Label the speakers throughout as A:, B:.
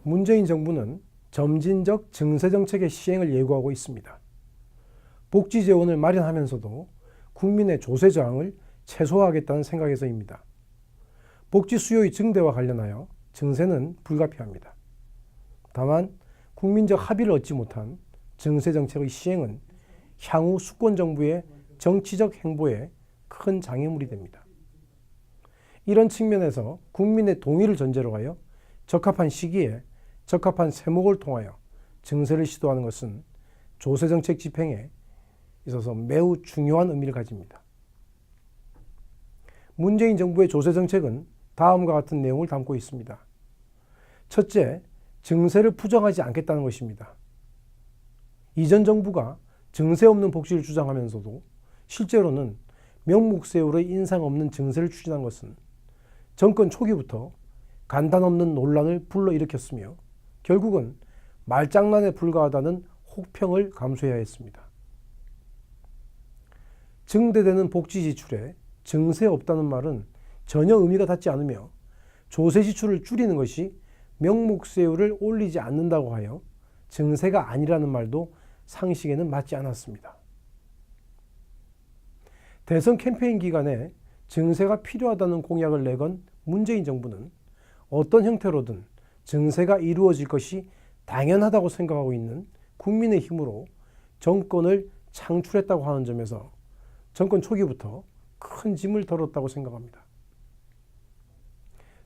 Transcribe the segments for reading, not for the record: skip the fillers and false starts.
A: 문재인 정부는 점진적 증세 정책의 시행을 예고하고 있습니다. 복지 재원을 마련하면서도 국민의 조세 저항을 최소화하겠다는 생각에서입니다. 복지 수요의 증대와 관련하여 증세는 불가피합니다. 다만 국민적 합의를 얻지 못한 증세 정책의 시행은 향후 수권 정부의 정치적 행보에 큰 장애물이 됩니다. 이런 측면에서 국민의 동의를 전제로 하여 적합한 시기에 적합한 세목을 통하여 증세를 시도하는 것은 조세정책 집행에 있어서 매우 중요한 의미를 가집니다. 문재인 정부의 조세정책은 다음과 같은 내용을 담고 있습니다. 첫째, 증세를 부정하지 않겠다는 것입니다. 이전 정부가 증세 없는 복지를 주장하면서도 실제로는 명목세율의 인상 없는 증세를 추진한 것은 정권 초기부터 간단 없는 논란을 불러일으켰으며 결국은 말장난에 불과하다는 혹평을 감수해야 했습니다. 증대되는 복지 지출에 증세 없다는 말은 전혀 의미가 닿지 않으며 조세 지출을 줄이는 것이 명목세율을 올리지 않는다고 하여 증세가 아니라는 말도 상식에는 맞지 않았습니다. 대선 캠페인 기간에 증세가 필요하다는 공약을 내건 문재인 정부는 어떤 형태로든 증세가 이루어질 것이 당연하다고 생각하고 있는 국민의힘으로 정권을 창출했다고 하는 점에서 정권 초기부터 큰 짐을 덜었다고 생각합니다.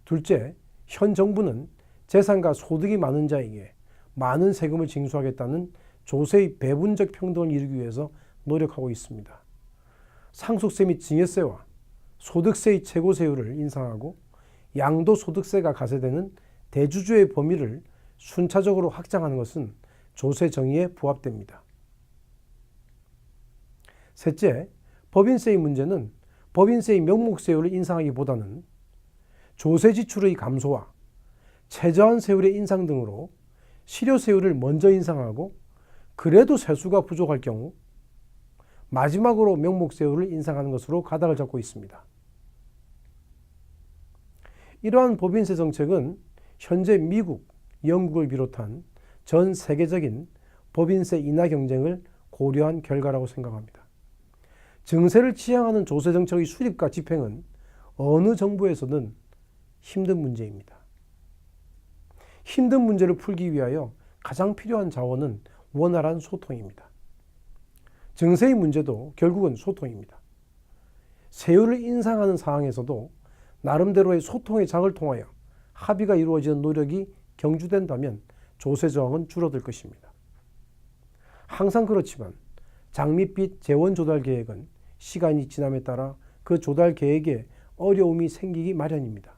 A: 둘째, 현 정부는 재산과 소득이 많은 자에게 많은 세금을 징수하겠다는 조세의 배분적 평등을 이루기 위해서 노력하고 있습니다. 상속세 및 증여세와 소득세의 최고세율을 인상하고 양도소득세가 가세되는 대주주의 범위를 순차적으로 확장하는 것은 조세 정의에 부합됩니다. 셋째, 법인세의 문제는 법인세의 명목세율을 인상하기보다는 조세 지출의 감소와 최저한세율의 인상 등으로 실효세율을 먼저 인상하고 그래도 세수가 부족할 경우 마지막으로 명목세율을 인상하는 것으로 가닥을 잡고 있습니다. 이러한 법인세 정책은 현재 미국, 영국을 비롯한 전 세계적인 법인세 인하 경쟁을 고려한 결과라고 생각합니다. 증세를 지향하는 조세 정책의 수립과 집행은 어느 정부에서는 힘든 문제입니다. 힘든 문제를 풀기 위하여 가장 필요한 자원은 원활한 소통입니다. 증세의 문제도 결국은 소통입니다. 세율을 인상하는 상황에서도 나름대로의 소통의 장을 통하여 합의가 이루어지는 노력이 경주된다면 조세 저항은 줄어들 것입니다. 항상 그렇지만 장밋빛 재원 조달 계획은 시간이 지남에 따라 그 조달 계획에 어려움이 생기기 마련입니다.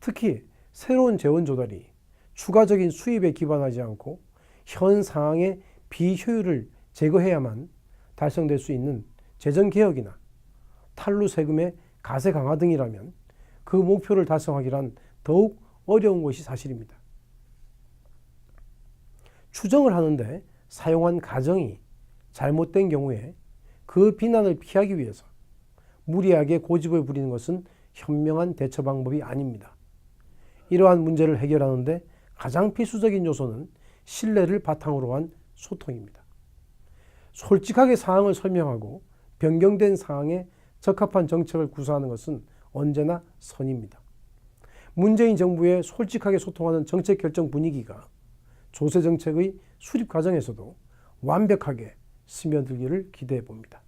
A: 특히 새로운 재원 조달이 추가적인 수입에 기반하지 않고 현 상황의 비효율을 제거해야만 달성될 수 있는 재정개혁이나 탈루 세금의 가세 강화 등이라면 그 목표를 달성하기란 더욱 어려운 것이 사실입니다. 추정을 하는데 사용한 가정이 잘못된 경우에 그 비난을 피하기 위해서 무리하게 고집을 부리는 것은 현명한 대처 방법이 아닙니다. 이러한 문제를 해결하는데 가장 필수적인 요소는 신뢰를 바탕으로 한 소통입니다. 솔직하게 사항을 설명하고 변경된 사항에 적합한 정책을 구사하는 것은 언제나 선입니다. 문재인 정부의 솔직하게 소통하는 정책 결정 분위기가 조세 정책의 수립 과정에서도 완벽하게 스며들기를 기대해 봅니다.